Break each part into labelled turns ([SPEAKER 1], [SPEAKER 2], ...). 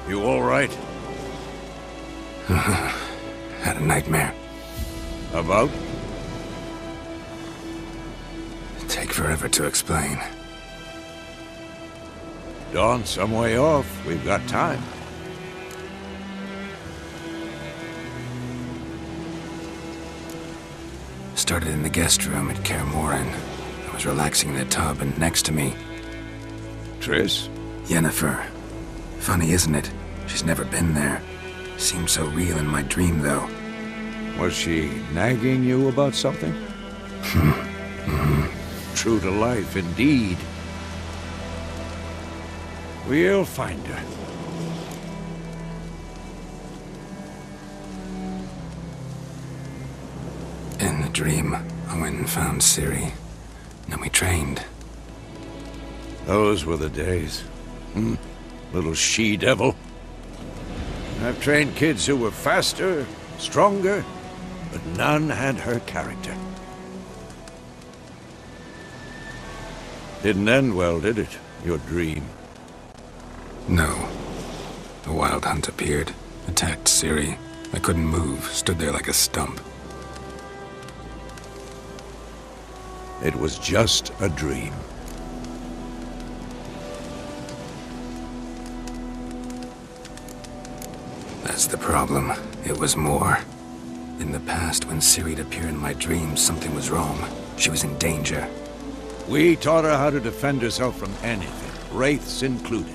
[SPEAKER 1] You all right?
[SPEAKER 2] Had a nightmare.
[SPEAKER 1] About?
[SPEAKER 2] Take forever to explain.
[SPEAKER 1] Dawn, some way off. We've got time.
[SPEAKER 2] Started in the guest room at Kaer Morhen. I was relaxing in a tub, and next to me,
[SPEAKER 1] Triss?
[SPEAKER 2] Yennefer. Funny, isn't it? She's never been there. Seemed so real in my dream, though.
[SPEAKER 1] Was she nagging you about something? True to life, indeed. We'll find her.
[SPEAKER 2] In the dream, I went and found Ciri. Then we trained.
[SPEAKER 1] Those were the days. Little she-devil. I've trained kids who were faster, stronger, but none had her character. Didn't end well, did it? Your dream?
[SPEAKER 2] No. The Wild Hunt appeared, attacked Ciri. I couldn't move, stood there like a stump.
[SPEAKER 1] It was just a dream.
[SPEAKER 2] That's the problem. It was more. In the past, when Ciri'd appear in my dreams, something was wrong. She was in danger.
[SPEAKER 1] We taught her how to defend herself from anything, wraiths included.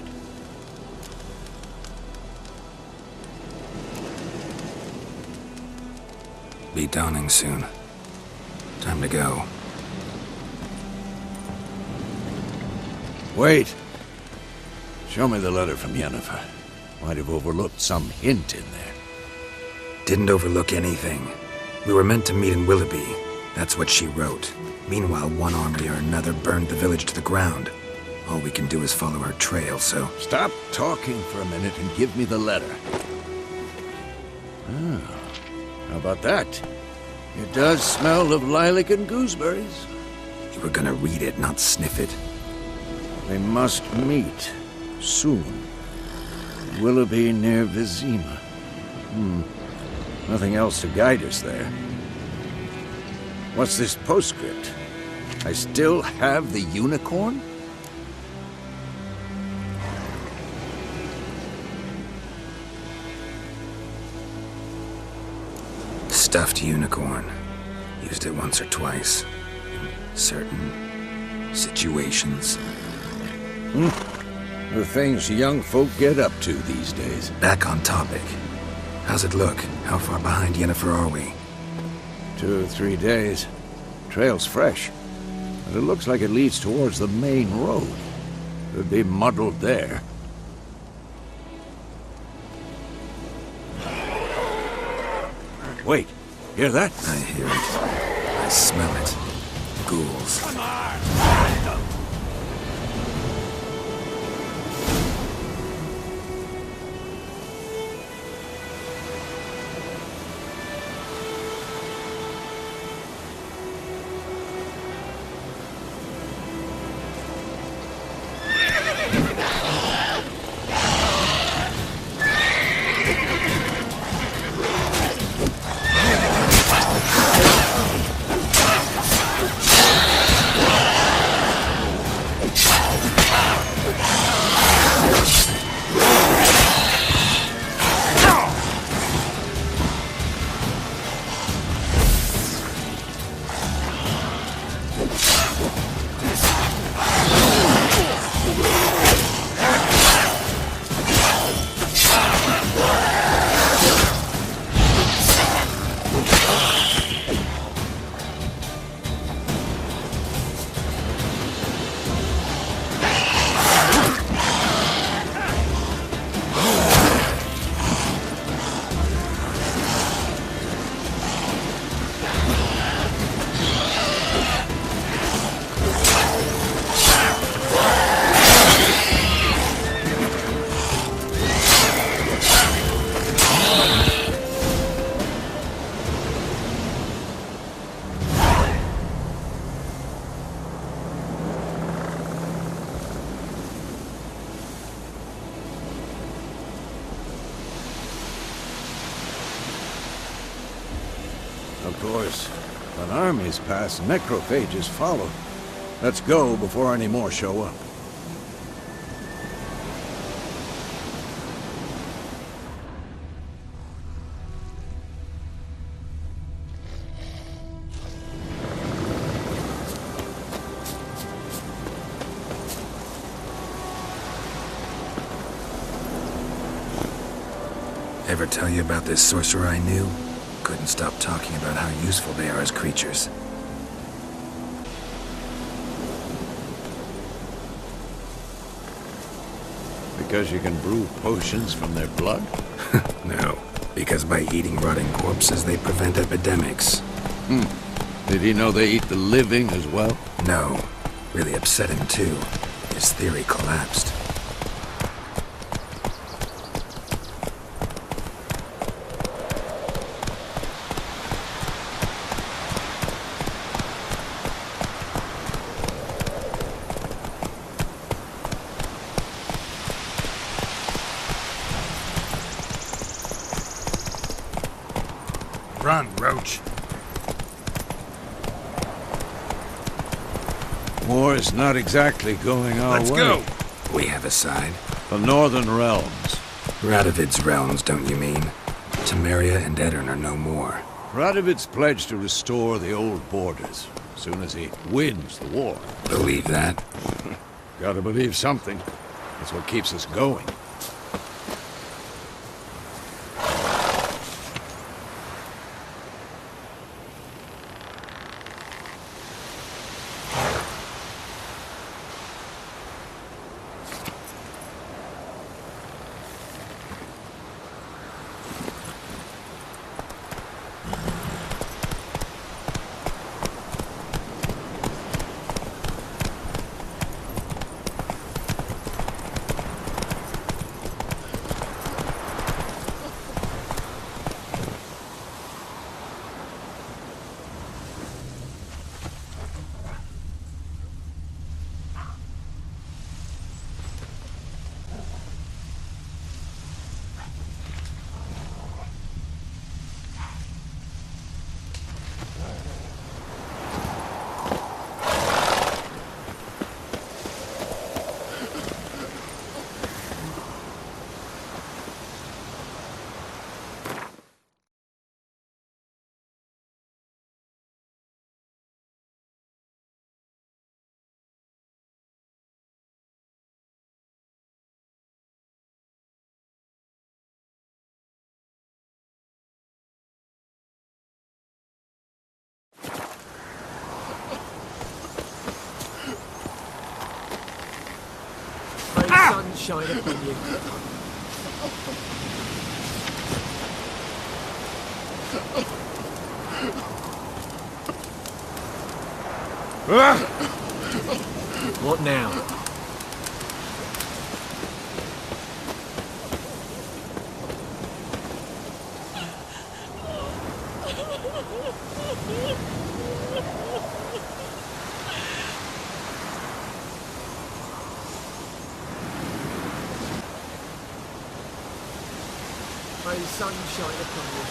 [SPEAKER 2] Be dawning soon. Time to go.
[SPEAKER 1] Wait. Show me the letter from Yennefer. Might have overlooked some hint in there.
[SPEAKER 2] Didn't overlook anything. We were meant to meet in Willoughby. That's what she wrote. Meanwhile, one army or another burned the village to the ground. All we can do is follow her trail, so...
[SPEAKER 1] Stop talking for a minute and give me the letter. How about that? It does smell of lilac and gooseberries.
[SPEAKER 2] You were gonna read it, not sniff it.
[SPEAKER 1] They must meet. Soon. Willoughby near Vizima. Nothing else to guide us there. What's this postscript? I still have the unicorn?
[SPEAKER 2] Stuffed unicorn. Used it once or twice. In certain situations.
[SPEAKER 1] The things young folk get up to these days.
[SPEAKER 2] Back on topic. How's it look? How far behind Yennefer are we?
[SPEAKER 1] 2 or 3 days. Trail's fresh. But it looks like it leads towards the main road. Could be muddled there. Wait, hear that?
[SPEAKER 2] I hear it. I smell it. Ghouls.
[SPEAKER 1] course. When armies pass, necrophages follow. Let's go before any more show up.
[SPEAKER 2] Ever tell you about this sorcerer I knew? Couldn't stop talking about how useful they are as creatures.
[SPEAKER 1] Because you can brew potions from their blood?
[SPEAKER 2] No, because by eating rotting corpses, they prevent epidemics.
[SPEAKER 1] Did he know they eat the living as well?
[SPEAKER 2] No, really upset him too. His theory collapsed.
[SPEAKER 3] Run, Roach.
[SPEAKER 1] War's not exactly going our way.
[SPEAKER 3] Let's go.
[SPEAKER 2] We have a side.
[SPEAKER 1] The Northern Realms.
[SPEAKER 2] Radovid's realms, don't you mean? Temeria and Edirn are no more.
[SPEAKER 1] Radovid's pledged to restore the old borders, as soon as he wins the war.
[SPEAKER 2] Believe that?
[SPEAKER 1] Gotta believe something. That's what keeps us going.
[SPEAKER 4] Shine upon you. What now? May the sun shine upon you.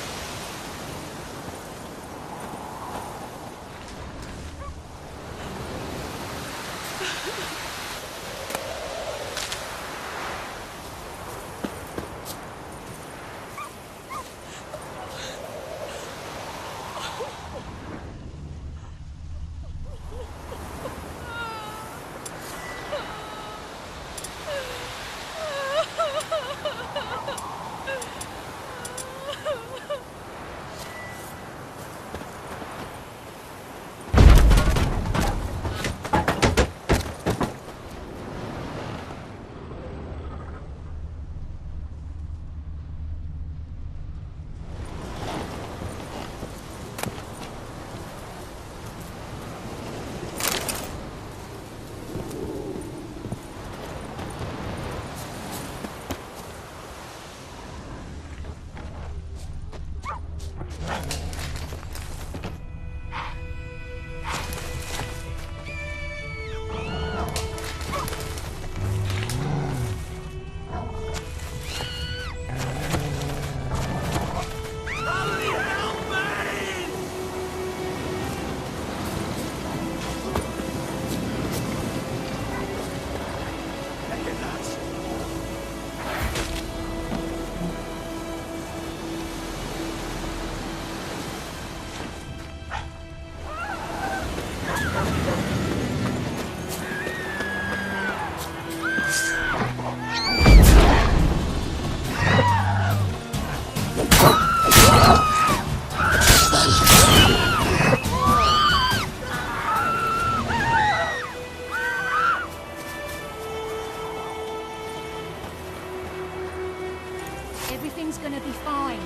[SPEAKER 5] Everything's gonna be fine.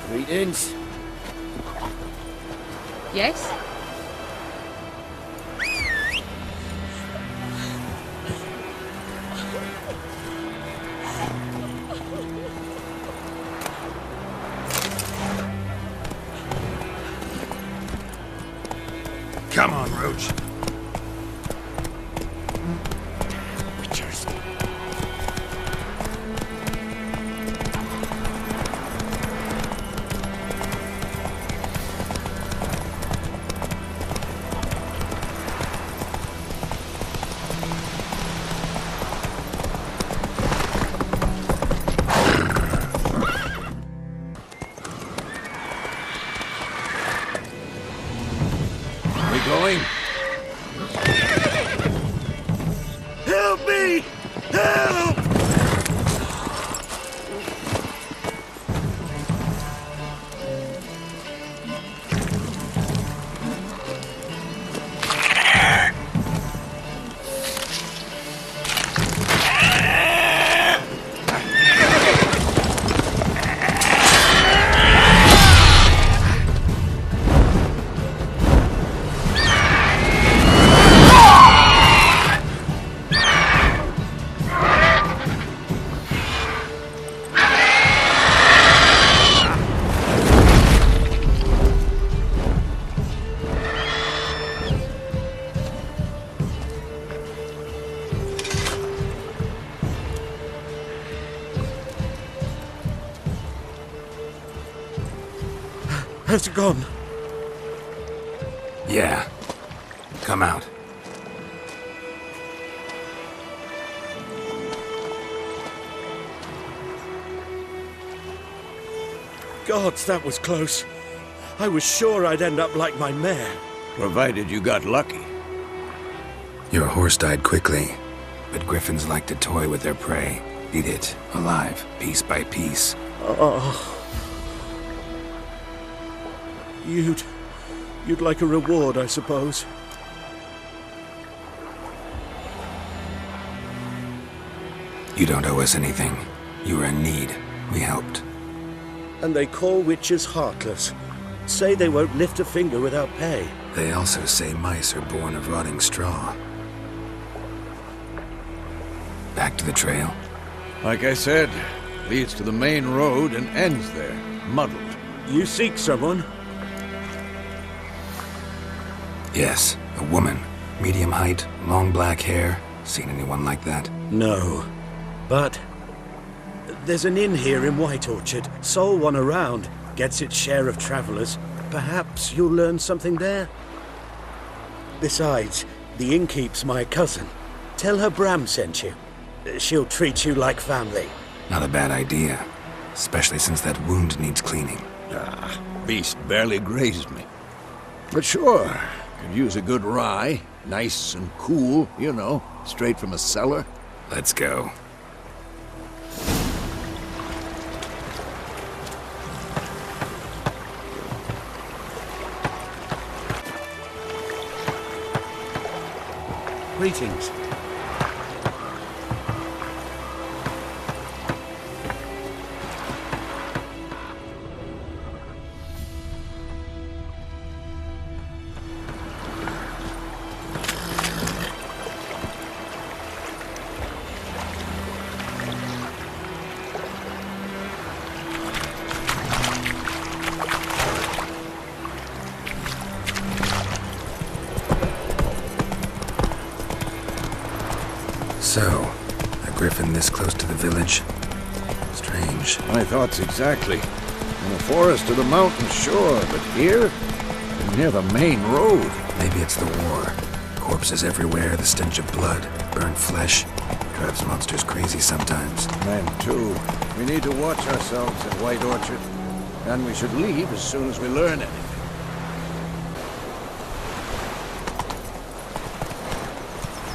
[SPEAKER 1] Greetings.
[SPEAKER 5] Yes?
[SPEAKER 3] Come on, Roach.
[SPEAKER 1] Witchers. Going? Help me! Help!
[SPEAKER 6] Has it gone?
[SPEAKER 2] Yeah. Come out.
[SPEAKER 6] Gods, that was close. I was sure I'd end up like my mare.
[SPEAKER 1] Provided you got lucky.
[SPEAKER 2] Your horse died quickly, but griffins like to toy with their prey. Eat it, alive, piece by piece.
[SPEAKER 6] Oh. You'd like a reward, I suppose.
[SPEAKER 2] You don't owe us anything. You were in need. We helped.
[SPEAKER 6] And they call witches heartless. Say they won't lift a finger without pay.
[SPEAKER 2] They also say mice are born of rotting straw. Back to the trail?
[SPEAKER 1] Like I said, leads to the main road and ends there, muddled.
[SPEAKER 6] You seek someone?
[SPEAKER 2] Yes, a woman. Medium height, long black hair. Seen anyone like that?
[SPEAKER 6] No. But there's an inn here in White Orchard. Sole one around. Gets its share of travelers. Perhaps you'll learn something there? Besides, the innkeep's my cousin. Tell her Bram sent you. She'll treat you like family.
[SPEAKER 2] Not a bad idea. Especially since that wound needs cleaning.
[SPEAKER 1] Ah, beast barely grazed me. But sure, could use a good rye. Nice and cool, you know, straight from a cellar.
[SPEAKER 2] Let's go.
[SPEAKER 6] Greetings.
[SPEAKER 2] So, a griffin this close to the village? Strange.
[SPEAKER 1] My thoughts exactly. In the forest or the mountain, sure, but here? Near the main road.
[SPEAKER 2] Maybe it's the war. Corpses everywhere, the stench of blood, burnt flesh. Drives monsters crazy sometimes.
[SPEAKER 1] Men, too. We need to watch ourselves in White Orchard. And we should leave as soon as we learn anything.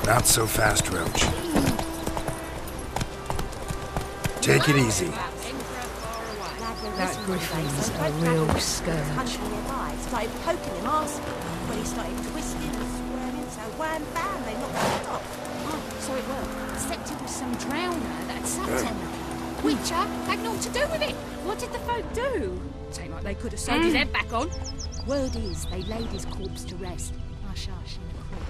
[SPEAKER 3] Not so fast, Roach. Take it easy.
[SPEAKER 5] That griffin's a real scourge.
[SPEAKER 7] Started poking him, asking when he started twisting and squirming. wham bam, they knocked it off.
[SPEAKER 5] Oh, so it were. Except it was some drowner that had sat on them. Witcher had naught to do with it. What did the folk do? Seemed like they could have sewed his head back on. Word is, they laid his corpse to rest. Hush, hush, in the crypt.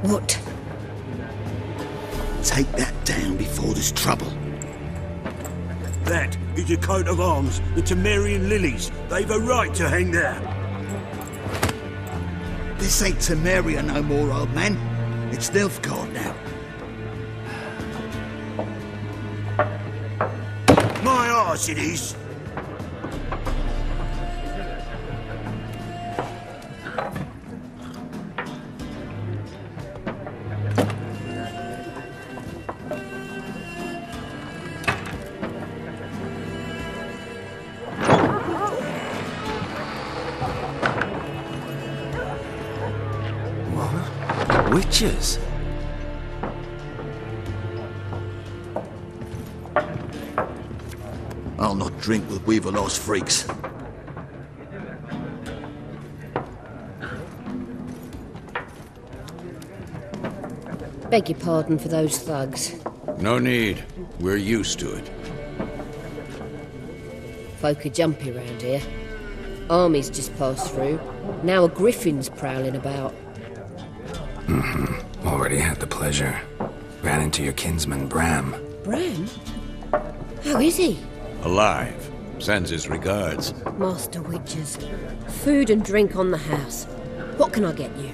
[SPEAKER 8] What?
[SPEAKER 9] Take that down before there's trouble.
[SPEAKER 6] That is a coat of arms, the Temerian lilies. They've a right to hang there.
[SPEAKER 9] This ain't Temeria no more, old man. It's Nilfgaard now.
[SPEAKER 6] My arse it is.
[SPEAKER 2] Witches?
[SPEAKER 9] I'll not drink with Weaverlaw's freaks.
[SPEAKER 8] Beg your pardon for those thugs.
[SPEAKER 1] No need. We're used to it.
[SPEAKER 8] Folk are jumpy round here. Armies just passed through. Now a griffin's prowling about.
[SPEAKER 2] Already had the pleasure. Ran into your kinsman, Bram.
[SPEAKER 8] Bram? How is he?
[SPEAKER 1] Alive. Sends his regards.
[SPEAKER 8] Master Witchers. Food and drink on the house. What can I get you?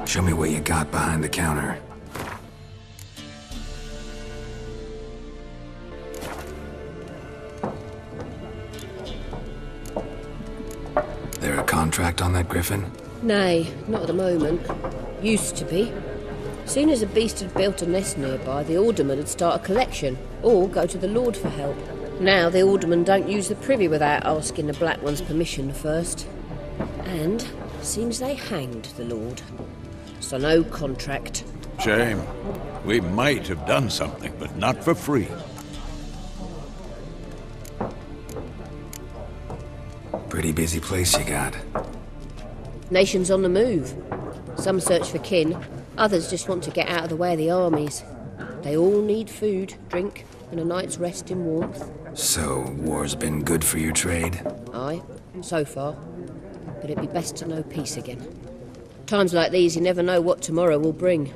[SPEAKER 2] Show me what you got behind the counter. There a contract on that griffin?
[SPEAKER 8] Nay, not at the moment. Used to be. Soon as a beast had built a nest nearby, the alderman would start a collection, or go to the Lord for help. Now the aldermen don't use the privy without asking the Black One's permission first. And seems they hanged the Lord. So no contract.
[SPEAKER 1] Shame. We might have done something, but not for free.
[SPEAKER 2] Pretty busy place you got.
[SPEAKER 8] Nations on the move. Some search for kin, others just want to get out of the way of the armies. They all need food, drink, and a night's rest in warmth.
[SPEAKER 2] So, war's been good for your trade?
[SPEAKER 8] Aye, so far. But it'd be best to know peace again. Times like these, you never know what tomorrow will bring.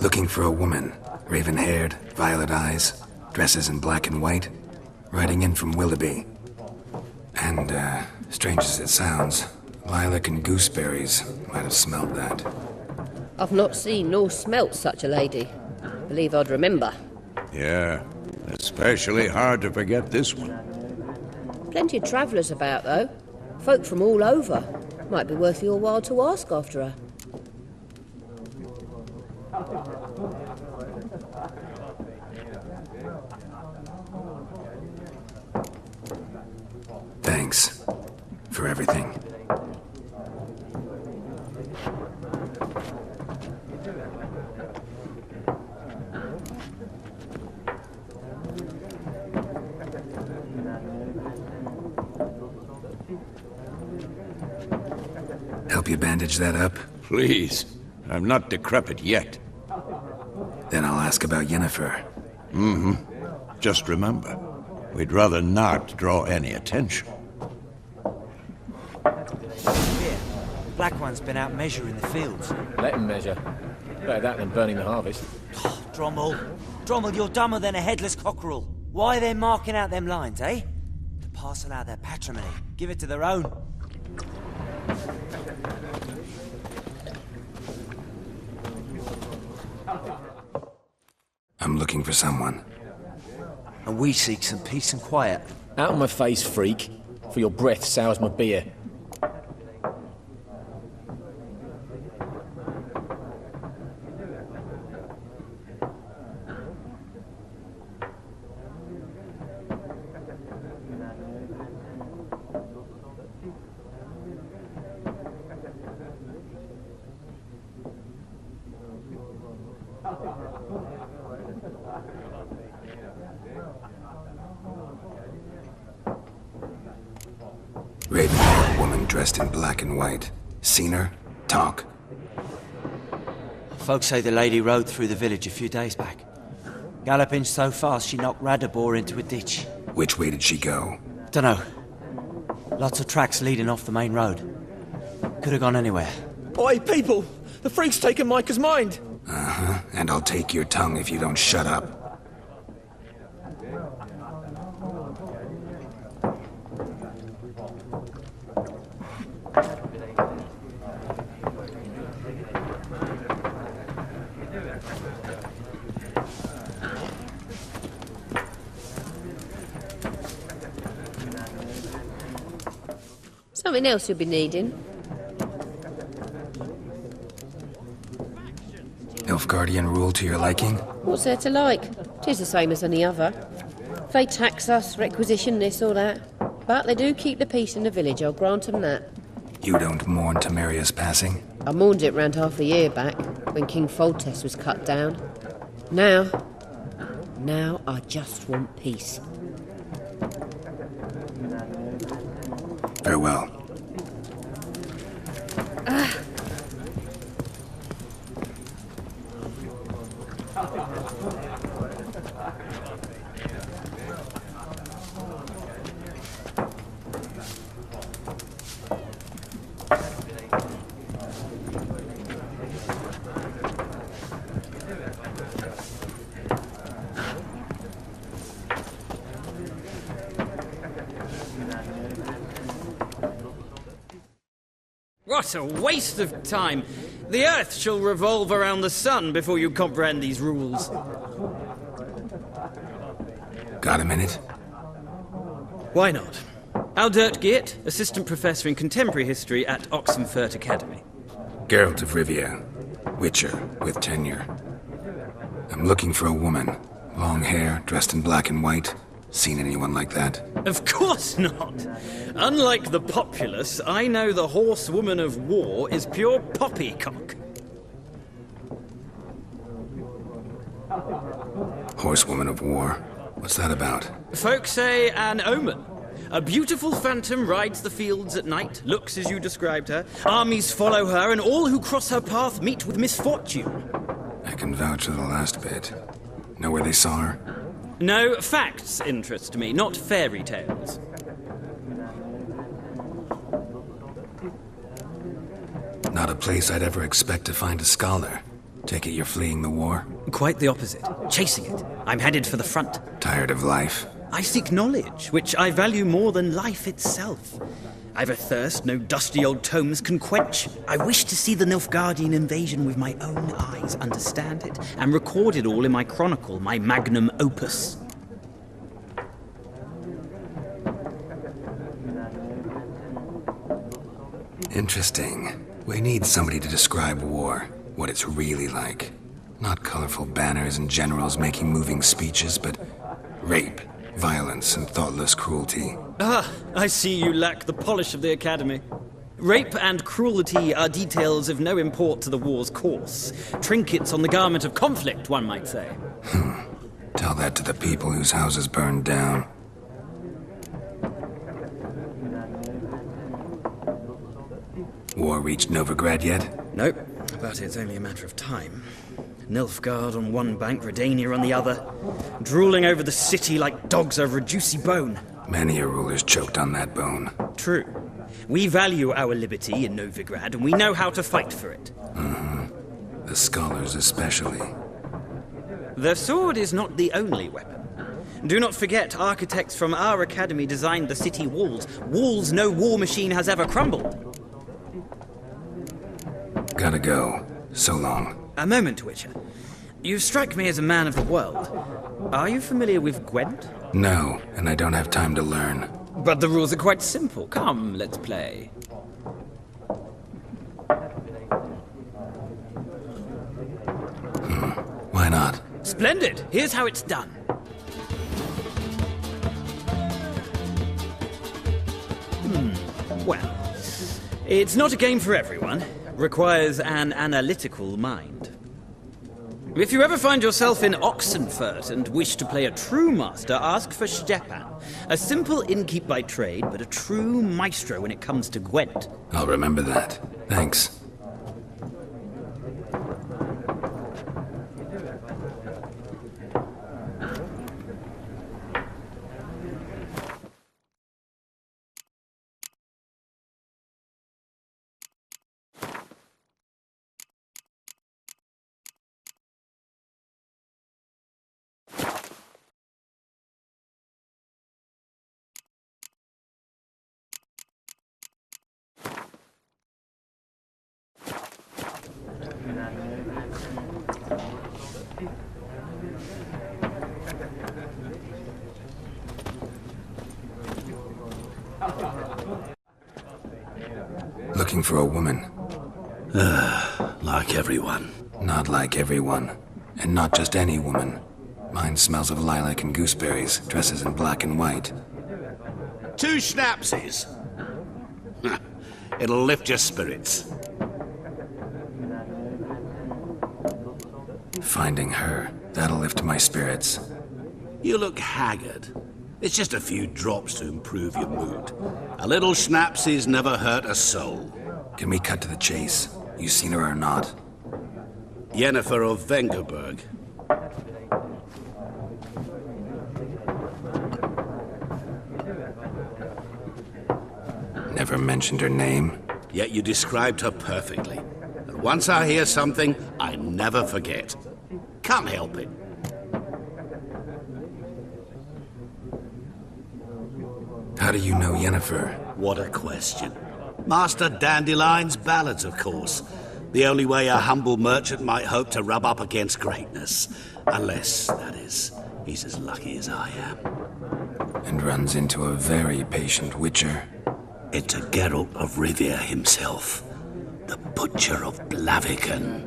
[SPEAKER 2] Looking for a woman. Raven-haired, violet eyes, dresses in black and white. Riding in from Willoughby. And, strange as it sounds, lilac and gooseberries might have smelled that.
[SPEAKER 8] I've not seen nor smelt such a lady. Believe I'd remember.
[SPEAKER 1] Yeah, especially hard to forget this one.
[SPEAKER 8] Plenty of travellers about, though. Folk from all over. Might be worth your while to ask after her.
[SPEAKER 2] Thanks for everything. Help you bandage that up?
[SPEAKER 1] Please. I'm not decrepit yet.
[SPEAKER 2] Then I'll ask about Yennefer.
[SPEAKER 1] Just remember, we'd rather not draw any attention.
[SPEAKER 10] Here, Black One's been out measuring the fields.
[SPEAKER 4] Let him measure. Better that than burning the harvest.
[SPEAKER 10] Drommel, you're dumber than a headless cockerel. Why are they marking out them lines, eh? To parcel out their patrimony. Give it to their own.
[SPEAKER 2] I'm looking for someone.
[SPEAKER 10] And we seek some peace and quiet.
[SPEAKER 4] Out of my face, freak. For your breath sours my beer.
[SPEAKER 2] dressed in black and white. Seen her? Talk.
[SPEAKER 10] Folks say the lady rode through the village a few days back. Galloping so fast she knocked Radabor into a ditch.
[SPEAKER 2] Which way did she go?
[SPEAKER 10] Dunno. Lots of tracks leading off the main road. Could have gone anywhere.
[SPEAKER 11] Oi, people! The freak's taken Micah's mind!
[SPEAKER 2] Uh-huh. And I'll take your tongue if you don't shut up.
[SPEAKER 8] Something else you'll be needing.
[SPEAKER 2] Nilfgaardian rule to your liking?
[SPEAKER 8] What's there to like? 'Tis the same as any other. They tax us, requisition this or that. But they do keep the peace in the village, I'll grant them that.
[SPEAKER 2] You don't mourn Temeria's passing?
[SPEAKER 8] I mourned it round half a year back, when King Foltest was cut down. Now I just want peace.
[SPEAKER 2] Farewell.
[SPEAKER 12] What a waste of time! The Earth shall revolve around the sun before you comprehend these rules.
[SPEAKER 2] Got a minute?
[SPEAKER 12] Why not? Aldert Geert, Assistant Professor in Contemporary History at Oxenfurt Academy.
[SPEAKER 2] Geralt of Rivia. Witcher, with tenure. I'm looking for a woman. Long hair, dressed in black and white. Seen anyone like that?
[SPEAKER 12] Of course not! Unlike the populace, I know the horsewoman of war is pure poppycock.
[SPEAKER 2] Horsewoman of war? What's that about?
[SPEAKER 12] Folk say an omen. A beautiful phantom rides the fields at night, looks as you described her. Armies follow her, and all who cross her path meet with misfortune.
[SPEAKER 2] I can vouch for the last bit. Know where they saw her?
[SPEAKER 12] No, facts interest me, not fairy tales.
[SPEAKER 2] Not a place I'd ever expect to find a scholar. Take it you're fleeing the war?
[SPEAKER 12] Quite the opposite. Chasing it. I'm headed for the front.
[SPEAKER 2] Tired of life?
[SPEAKER 12] I seek knowledge, which I value more than life itself. I've a thirst no dusty old tomes can quench. I wish to see the Nilfgaardian invasion with my own eyes, understand it, and record it all in my chronicle, my magnum opus.
[SPEAKER 2] Interesting. We need somebody to describe war, what it's really like. Not colorful banners and generals making moving speeches, but rape, violence, and thoughtless cruelty.
[SPEAKER 12] Ah, I see you lack the polish of the Academy. Rape and cruelty are details of no import to the war's course. Trinkets on the garment of conflict, one might say.
[SPEAKER 2] Tell that to the people whose houses burned down. War reached Novigrad yet?
[SPEAKER 12] Nope, but it's only a matter of time. Nilfgaard on one bank, Redania on the other, drooling over the city like dogs over a juicy bone.
[SPEAKER 2] Many a ruler's choked on that bone.
[SPEAKER 12] True. We value our liberty in Novigrad, and we know how to fight for it.
[SPEAKER 2] Mm-hmm. The scholars especially.
[SPEAKER 12] The sword is not the only weapon. Do not forget, architects from our academy designed the city walls. Walls no war machine has ever crumbled.
[SPEAKER 2] Gotta go. So long.
[SPEAKER 12] A moment, Witcher. You strike me as a man of the world. Are you familiar with Gwent?
[SPEAKER 2] No, and I don't have time to learn.
[SPEAKER 12] But the rules are quite simple. Come, let's play.
[SPEAKER 2] Why not?
[SPEAKER 12] Splendid! Here's how it's done. Well, it's not a game for everyone. Requires an analytical mind. If you ever find yourself in Oxenfurt and wish to play a true master, ask for Stepan. A simple innkeep by trade, but a true maestro when it comes to Gwent.
[SPEAKER 2] I'll remember that. Thanks. Looking for a woman.
[SPEAKER 13] Like everyone.
[SPEAKER 2] Not like everyone. And not just any woman. Mine smells of lilac and gooseberries, dresses in black and white.
[SPEAKER 13] 2 schnapsies. It'll lift your spirits.
[SPEAKER 2] Finding her, that'll lift my spirits.
[SPEAKER 13] You look haggard. It's just a few drops to improve your mood. A little schnapsies never hurt a soul.
[SPEAKER 2] Can we cut to the chase? You seen her or not?
[SPEAKER 13] Yennefer of Vengerberg.
[SPEAKER 2] Never mentioned her name.
[SPEAKER 13] Yet you described her perfectly. And once I hear something, I never forget. Can't help it.
[SPEAKER 2] How do you know Yennefer?
[SPEAKER 13] What a question. Master Dandelion's ballads, of course. The only way a humble merchant might hope to rub up against greatness. Unless, that is, he's as lucky as I am.
[SPEAKER 2] And runs into a very patient witcher.
[SPEAKER 13] Into Geralt of Rivia himself. The Butcher of Blaviken.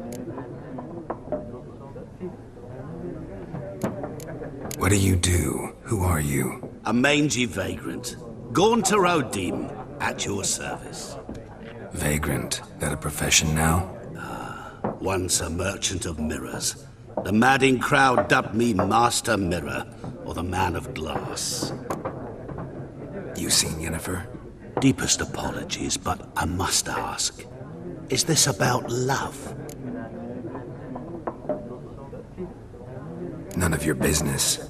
[SPEAKER 2] What do you do? Who are you?
[SPEAKER 13] A mangy vagrant. Gaunter O'Dim, at your service.
[SPEAKER 2] Vagrant? That a profession now?
[SPEAKER 13] Once a merchant of mirrors. The madding crowd dubbed me Master Mirror, or the Man of Glass.
[SPEAKER 2] You seen Yennefer?
[SPEAKER 13] Deepest apologies, but I must ask. Is this about love?
[SPEAKER 2] None of your business.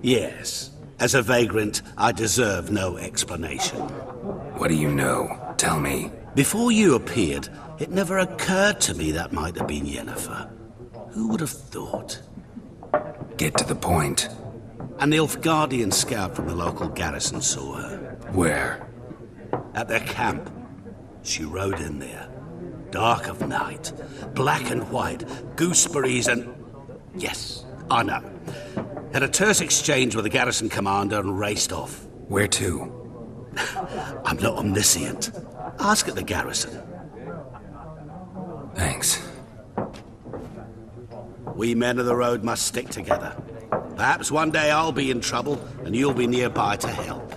[SPEAKER 13] Yes. As a vagrant, I deserve no explanation.
[SPEAKER 2] What do you know? Tell me.
[SPEAKER 13] Before you appeared, it never occurred to me that might have been Yennefer. Who would have thought?
[SPEAKER 2] Get to the point.
[SPEAKER 13] An Nilfgaardian scout from the local garrison saw her.
[SPEAKER 2] Where?
[SPEAKER 13] At their camp. She rode in there. Dark of night. Black and white. Gooseberries and... Yes, I know. Had a terse exchange with the garrison commander and raced off.
[SPEAKER 2] Where to?
[SPEAKER 13] I'm not omniscient. Ask at the garrison.
[SPEAKER 2] Thanks.
[SPEAKER 13] We men of the road must stick together. Perhaps one day I'll be in trouble and you'll be nearby to help.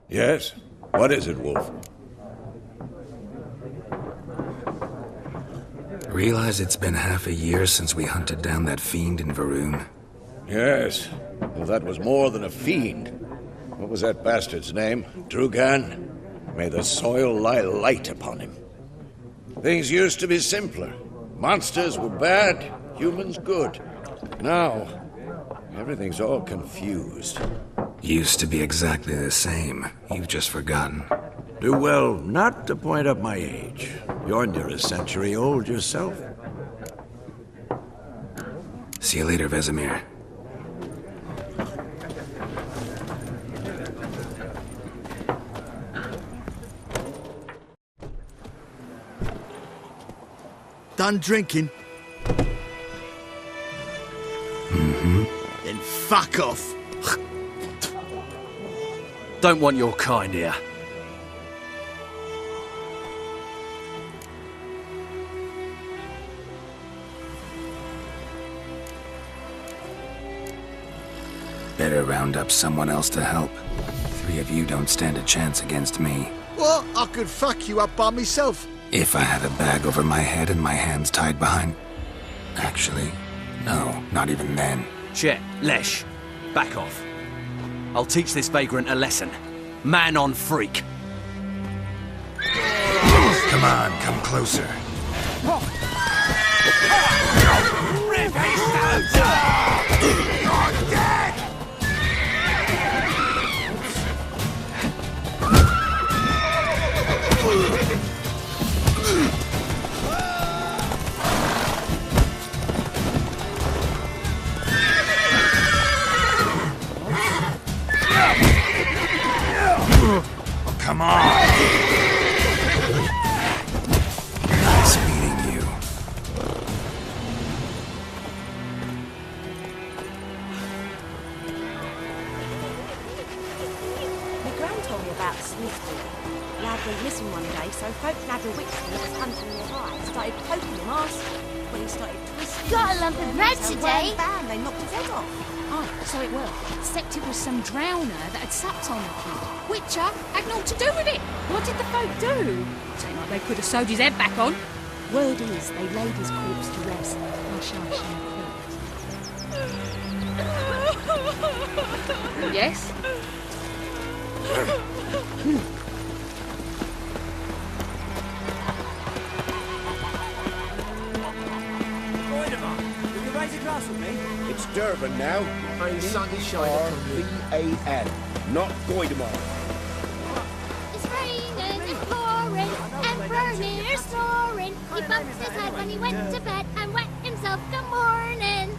[SPEAKER 1] Yes? What is it, Wolf?
[SPEAKER 2] Realize it's been half a year since we hunted down that fiend in Varun?
[SPEAKER 1] Yes. Well, that was more than a fiend. What was that bastard's name? Drugan? May the soil lie light upon him. Things used to be simpler. Monsters were bad, humans good. Now, everything's all confused.
[SPEAKER 2] Used to be exactly the same. You've just forgotten.
[SPEAKER 1] Do well not to point up my age. You're near a century old yourself.
[SPEAKER 2] See you later, Vesemir.
[SPEAKER 9] Done drinking?
[SPEAKER 2] Mm-hmm.
[SPEAKER 9] Then fuck off.
[SPEAKER 11] Don't want your kind here.
[SPEAKER 2] Better round up someone else to help. 3 of you don't stand a chance against me.
[SPEAKER 9] What? I could fuck you up by myself.
[SPEAKER 2] If I had a bag over my head and my hands tied behind... Actually, no, not even then.
[SPEAKER 11] Chet, Lesh, back off. I'll teach this vagrant a lesson. Man on freak.
[SPEAKER 3] Come on, come closer.
[SPEAKER 9] Rip his nose off! You're dead!
[SPEAKER 3] Come on!
[SPEAKER 2] Nice meeting you.
[SPEAKER 7] My gran told me about Snifty. Lad went missing one day, so folk Lad of Wixton that was hunting nearby started poking him asking. When he started twisting...
[SPEAKER 5] Got a lump of bread today?
[SPEAKER 7] Bam, they knocked his head off.
[SPEAKER 5] Oh, so it were. Except it was some drowner that had supped on the kid. Whicher had naught to do with it. What did the folk do? Seemed like they could have sewed his head back on. Word is, they laid his corpse to rest. Hush, hush, and yes?
[SPEAKER 10] Will you raise a glass with me?
[SPEAKER 14] It's Durban now. D-R-V-A-N, not Goidemar.
[SPEAKER 15] It's raining, it's pouring, and burning, it's snoring. He bumped his head when he went to bed and wet himself good morning.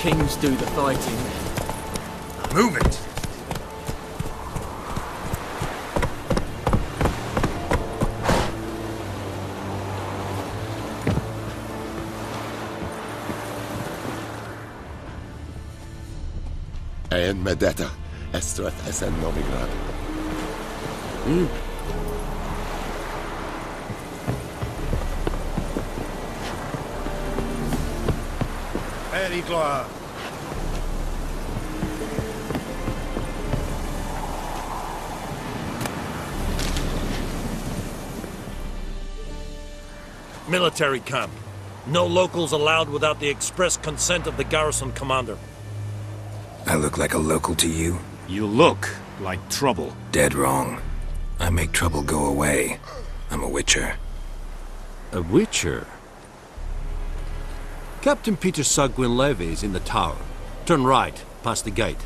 [SPEAKER 11] Kings do the fighting.
[SPEAKER 3] Move it!
[SPEAKER 14] En med detta, Estrat SN Novigrad.
[SPEAKER 3] Perigla!
[SPEAKER 16] Military camp. No locals allowed without the express consent of the garrison commander.
[SPEAKER 2] I look like a local to you?
[SPEAKER 17] You look like trouble.
[SPEAKER 2] Dead wrong. I make trouble go away. I'm a witcher.
[SPEAKER 18] A witcher? Captain Peter Sagwin Levy is in the tower. Turn right, past the gate.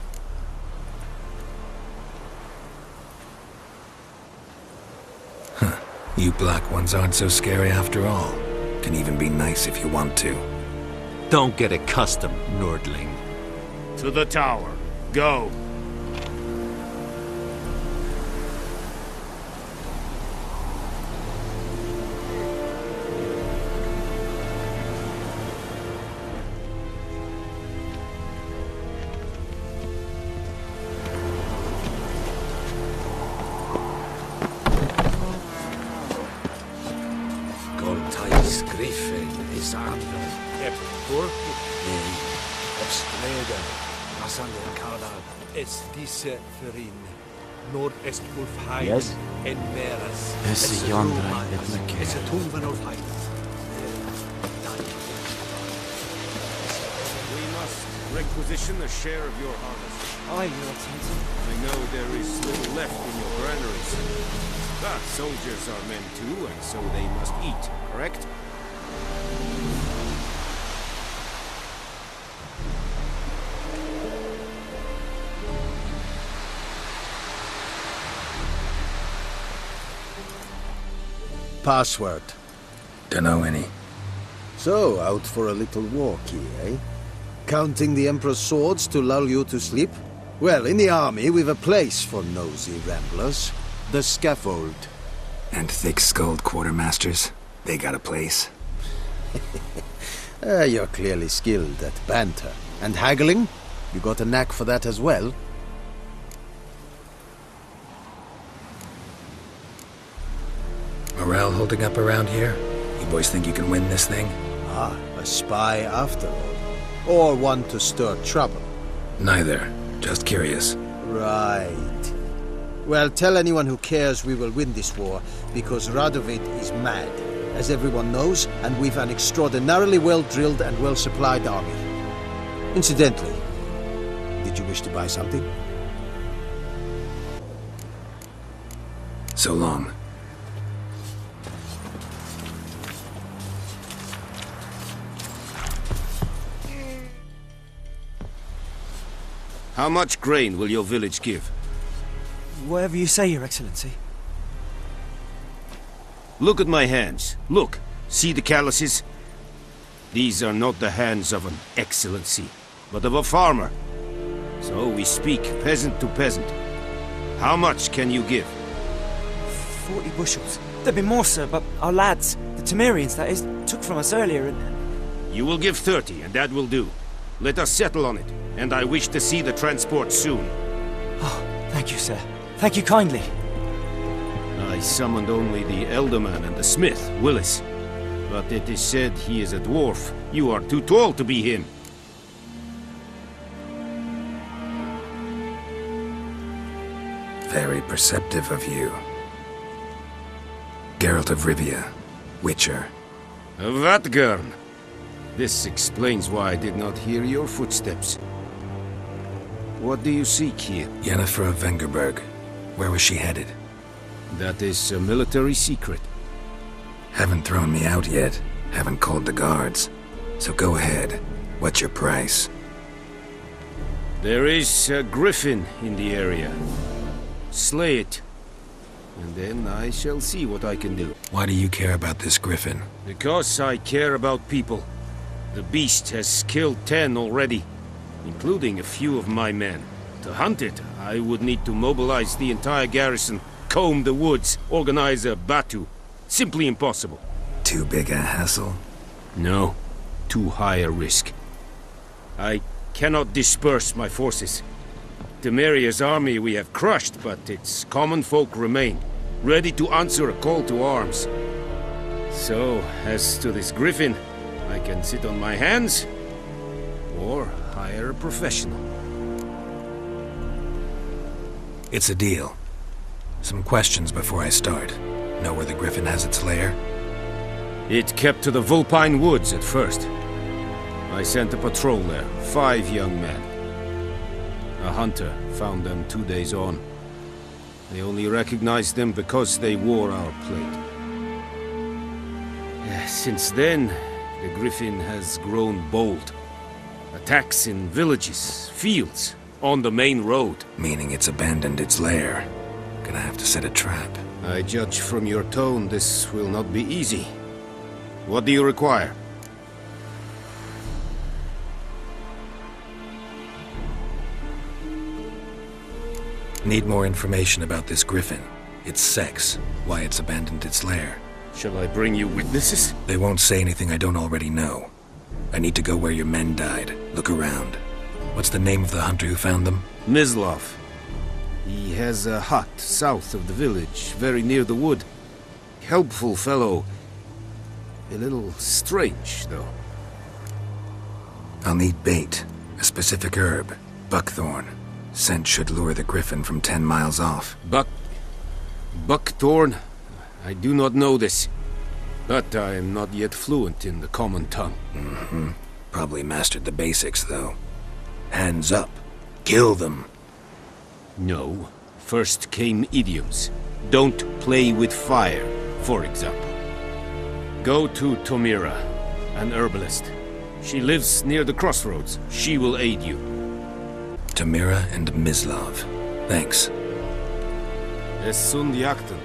[SPEAKER 2] Huh. You black ones aren't so scary after all. Can even be nice if you want to.
[SPEAKER 18] Don't get accustomed, Nordling.
[SPEAKER 17] To the tower. Go.
[SPEAKER 19] Alexander Cardinal. Es diese Ferin. Nord-est Ulfheim.
[SPEAKER 10] Yes.
[SPEAKER 19] En Veras.
[SPEAKER 10] Es yonder,
[SPEAKER 19] Es a Tunvan Ulfheim.
[SPEAKER 17] We must requisition a share of your harvest.
[SPEAKER 10] Aye, Your Excellency.
[SPEAKER 17] I know there is little left in your granaries. But soldiers are men too, and so they must eat, correct?
[SPEAKER 1] Password.
[SPEAKER 2] Dunno any.
[SPEAKER 1] So, out for a little walkie, eh? Counting the Emperor's swords to lull you to sleep? Well, in the army, we've a place for nosy ramblers. The scaffold.
[SPEAKER 2] And thick-skulled quartermasters. They got a place.
[SPEAKER 1] You're clearly skilled at banter. And haggling? You got a knack for that as well?
[SPEAKER 2] Morale holding up around here? You boys think you can win this thing?
[SPEAKER 1] Ah, a spy after all. Or one to stir trouble.
[SPEAKER 2] Neither. Just curious.
[SPEAKER 1] Right. Well, tell anyone who cares we will win this war, because Radovid is mad, as everyone knows, and we've an extraordinarily well-drilled and well-supplied army. Incidentally, did you wish to buy something?
[SPEAKER 2] So long.
[SPEAKER 17] How much grain will your village give?
[SPEAKER 10] Whatever you say, Your Excellency.
[SPEAKER 17] Look at my hands. Look. See the calluses? These are not the hands of an excellency, but of a farmer. So we speak peasant to peasant. How much can you give?
[SPEAKER 10] 40 bushels. There'd be more, sir, but our lads, the Temerians, that is, took from us earlier and...
[SPEAKER 17] You will give 30, and that will do. Let us settle on it, and I wish to see the transport soon.
[SPEAKER 10] Oh, thank you, sir. Thank you kindly.
[SPEAKER 17] I summoned only the Elderman and the smith, Willis. But it is said he is a dwarf. You are too tall to be him.
[SPEAKER 2] Very perceptive of you. Geralt of Rivia, Witcher.
[SPEAKER 17] Vatgern! This explains why I did not hear your footsteps. What do you seek here?
[SPEAKER 2] Yennefer of Vengerberg. Where was she headed?
[SPEAKER 17] That is a military secret.
[SPEAKER 2] Haven't thrown me out yet. Haven't called the guards. So go ahead. What's your price?
[SPEAKER 17] There is a griffin in the area. Slay it. And then I shall see what I can do.
[SPEAKER 2] Why do you care about this griffin?
[SPEAKER 17] Because I care about people. The beast has killed 10 already, including a few of my men. To hunt it, I would need to mobilize the entire garrison, comb the woods, organize a batu. Simply impossible.
[SPEAKER 2] Too big a hassle?
[SPEAKER 17] No. Too high a risk. I cannot disperse my forces. Temeria's army we have crushed, but its common folk remain, ready to answer a call to arms. So, as to this griffin, I can sit on my hands, or hire a professional.
[SPEAKER 2] It's a deal. Some questions before I start. Know where the griffin has its lair?
[SPEAKER 17] It kept to the Vulpine Woods at first. I sent a patrol there, 5 young men. A hunter found them 2 days on. They only recognized them because they wore our plate. Since then, the griffin has grown bold. Attacks in villages, fields, on the main road.
[SPEAKER 2] Meaning it's abandoned its lair. Gonna have to set a trap.
[SPEAKER 17] I judge from your tone this will not be easy. What do you require?
[SPEAKER 2] Need more information about this griffin. Its sex, why it's abandoned its lair.
[SPEAKER 17] Shall I bring you witnesses?
[SPEAKER 2] They won't say anything I don't already know. I need to go where your men died. Look around. What's the name of the hunter who found them?
[SPEAKER 17] Mislav. He has a hut south of the village, very near the wood. Helpful fellow. A little strange, though.
[SPEAKER 2] I'll need bait. A specific herb. Buckthorn. Scent should lure the griffin from 10 miles off.
[SPEAKER 17] Buckthorn? I do not know this. But I am not yet fluent in the common tongue.
[SPEAKER 2] Mm-hmm. Probably mastered the basics, though. Hands up. Kill them.
[SPEAKER 17] No. First came idioms. Don't play with fire, for example. Go to Tomira, an herbalist. She lives near the crossroads. She will aid you.
[SPEAKER 2] Tomira and Mislav. Thanks.
[SPEAKER 17] Es sunt Yakten.